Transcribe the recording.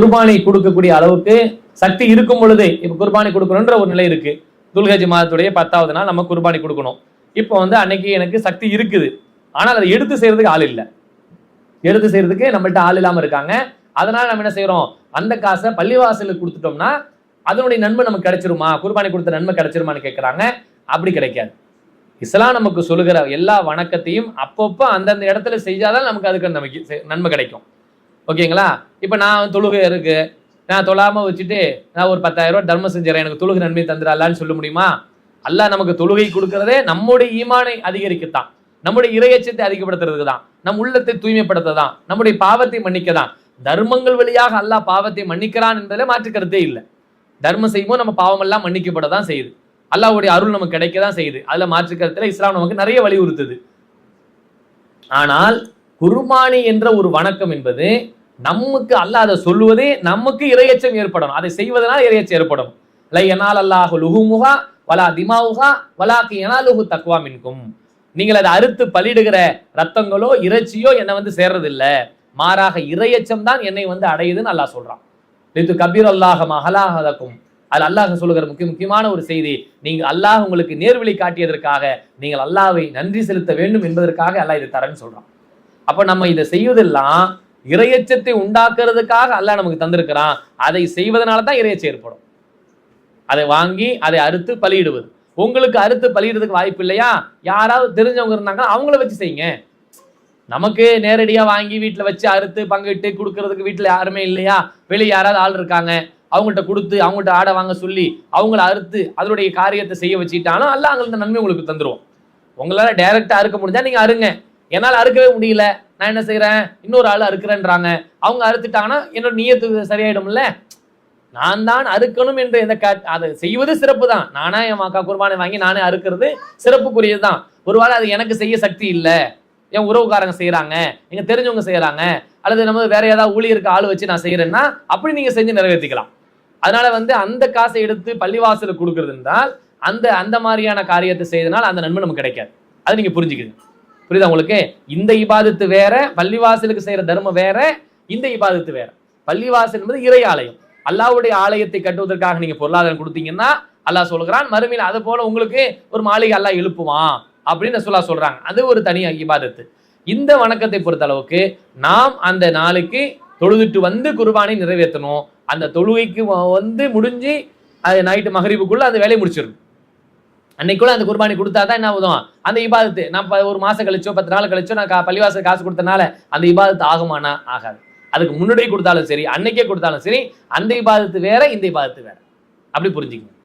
குர்பானி கொடுக்கக்கூடிய அளவுக்கு சக்தி இருக்கும் பொழுது இப்ப குர்பானி கொடுக்கணுன்ற ஒரு நிலை இருக்கு. துல்ஹஜ் மாதத்துடைய 10வது நாள் நம்ம குர்பானி கொடுக்கணும். இப்போ அன்னைக்கு எனக்கு சக்தி இருக்குது, ஆனால் அதை எடுத்து செய்யறதுக்கு ஆள் இல்லை. எடுத்து செய்யறதுக்கு நம்மள்ட்ட ஆள் இல்லாம இருக்காங்க. அதனால நம்ம என்ன செய்யறோம், அந்த காசை பள்ளிவாசலுக்கு கொடுத்துட்டோம்னா அதனுடைய நன்மை நமக்கு கிடைச்சிருமா, குர்பானி கொடுத்த நன்மை கிடைச்சிருமான்னு கேட்கறாங்க. அப்படி கிடைக்காது. இஸ்லாம் நமக்கு சொல்லுகிற எல்லா வணக்கத்தையும் அப்பப்போ அந்தந்த இடத்துல செய்தாதான் நமக்கு அதுக்கு நமக்கு நன்மை கிடைக்கும். ஓகேங்களா? இப்ப நான் தொழுகை இருக்கு, நான் தொழாம வச்சுட்டு நான் ஒரு 10,000 ரூபாய் தர்மம் செஞ்சுறேன், எனக்கு தொழுகை நன்மை தந்துடலான்னு சொல்ல முடியுமா? அல்லாஹ் நமக்கு தொழுகை கொடுக்கறதே நம்முடைய ஈமானை அதிகரிக்கத்தான், நம்முடைய இறையச்சத்தை அதிகப்படுத்துறதுக்கு தான், நம் உள்ளத்தை தூய்மைப்படுத்த தான், நம்முடைய பாவத்தை மன்னிக்க தான். தர்மங்கள் வழியாக அல்லாஹ் பாவத்தை மன்னிக்கிறான் என்பதில் மாற்று கருத்தே இல்லை. தர்மம் செய்யும்போது நம்ம பாவம் எல்லாம் மன்னிக்கப்பட தான் செய்யுது, அல்லாஹ்வுடைய அருள் நமக்கு கிடைக்க தான் செய்யுது. அதுல மாற்று கருத்துல இஸ்லாம் நமக்கு நிறைய வலியுறுத்துது. ஆனால் குர்பானி என்ற ஒரு வணக்கம் என்பது நமக்கு அல்லாஹ் அதை சொல்லுவதே நமக்கு இறையச்சம் ஏற்படணும், அதை செய்வதனால் இறையச்சம் ஏற்படும். லை யனால் அல்லாஹு லுஹுமுஹா வலா திமாவுஹா வலாக்கி யனாலுஹு தக்வா மின்கும். நீங்கள் அதை அறுத்து பலிடுகிற ரத்தங்களோ இறைச்சியோ என்னை சேர்றது இல்ல, மாறாக இறையச்சம் தான் என்னை அடையுதுன்னு அல்லாஹ் சொல்றான். லித்து கபீர் அல்லாஹ மஹலாஹதக்கும். அது அல்லாஹ் சொல்லுகிற முக்கியமான ஒரு செய்தி. நீங்கள் அல்லாஹ் உங்களுக்கு நேர்வழி காட்டியதற்காக நீங்கள் அல்லாஹ்வை நன்றி செலுத்த வேண்டும் என்பதற்காக அல்லாஹ் இதை தரேன்னு சொல்றான். அப்ப நம்ம இதை செய்வதெல்லாம் இறையச்சத்தை உண்டாக்குறதுக்காக அல்லாஹ் நமக்கு தந்திருக்கிறான். அதை செய்வதனால தான் இறையச்சம் ஏற்படும். அதை வாங்கி அதை அறுத்து பலியிடுவது. உங்களுக்கு அறுத்து பலியிடுறதுக்கு வாய்ப்பு இல்லையா, யாராவது தெரிஞ்சவங்க இருந்தாங்கன்னா அவங்கள வச்சு செய்யுங்க. நமக்கு நேரடியா வாங்கி வீட்டுல வச்சு அறுத்து பங்கிட்டு கொடுக்கறதுக்கு வீட்டுல யாருமே இல்லையா, வெளியே யாராவது ஆள் இருக்காங்க, அவங்கள்ட்ட கொடுத்து அவங்கள்ட்ட ஆடை வாங்க சொல்லி அவங்கள அறுத்து அதனுடைய காரியத்தை செய்ய வச்சுட்டாலும் அல்லாஹ் அந்த நன்மை உங்களுக்கு தந்துருவோம். உங்களால டைரக்டா அறுக்க முடிஞ்சா நீங்க அறுங்க. என்னால் அறுக்கவே முடியல, நான் என்ன செய்யறேன், இன்னொரு ஆள் அறுக்கிறேன்றாங்க, அவங்க அறுத்துட்டாங்கன்னா என்னோட நியத்து சரியாயிடும்ல. நான் தான் அறுக்கணும் என்று அதை செய்வது சிறப்பு தான். நானா என் மக்கா குர்பானை வாங்கி நானே அறுக்கிறது சிறப்புக்குரியது தான். ஒருவேளை அது எனக்கு செய்ய சக்தி இல்லை, என் உறவுக்காரங்க செய்யறாங்க, எங்க தெரிஞ்சவங்க செய்யறாங்க, அல்லது நம்ம வேற ஏதாவது ஊழியருக்கு ஆள் வச்சு நான் செய்யறேன்னா அப்படி நீங்க செஞ்சு நிறைவேற்றிக்கலாம். அதனால அந்த காசை எடுத்து பள்ளிவாசலுக்கு கொடுக்கறது என்றால் அந்த மாதிரியான காரியத்தை செய்தனால் அந்த நன்மை நமக்கு கிடைக்காது. அது நீங்க புரிஞ்சுக்குது. புரியுதா உங்களுக்கு? இந்த இபாதத்து வேற, பள்ளிவாசலுக்கு செய்யற தர்மம் வேற, இந்த இபாதத்து வேற. பள்ளிவாசல் என்பது இறை ஆலயம். அல்லாஹ்வுடைய ஆலயத்தை கட்டுவதற்காக நீங்க பொருளாதாரம் கொடுத்தீங்கன்னா அல்லாஹ் சொல்கிறான், மறுமையில் அது போல உங்களுக்கு ஒரு மாளிகை அல்லாஹ் எழுப்புவான் அப்படின்னு ரசூலுல்லாஹ் சொல்றாங்க. அது ஒரு தனி இபாதத்து. இந்த வணக்கத்தை பொறுத்த அளவுக்கு நாம் அந்த நாளுக்கு தொழுதுட்டு குர்பானை நிறைவேற்றணும். அந்த தொழுகைக்கு முடிஞ்சு அது நைட்டு மகரிபுக்குள்ள அந்த வேலையை முடிச்சிடும். அன்னைக்குள்ள அந்த குர்பானி கொடுத்தாதான் என்ன ஆகுதும், அந்த இபாதத்து நான் ஒரு மாசம் கழிச்சோ 10 நாள் கழிச்சோ நான் பள்ளிவாசல் காசு கொடுத்தனால அந்த இபாதத்து ஆகுமானா ஆகாது. அதுக்கு முன்னாடியே கொடுத்தாலும் சரி, அன்னைக்கே கொடுத்தாலும் சரி, அந்த இபாதத்து வேற, இந்த இபாதத்து வேற. அப்படி புரிஞ்சுக்கணும்.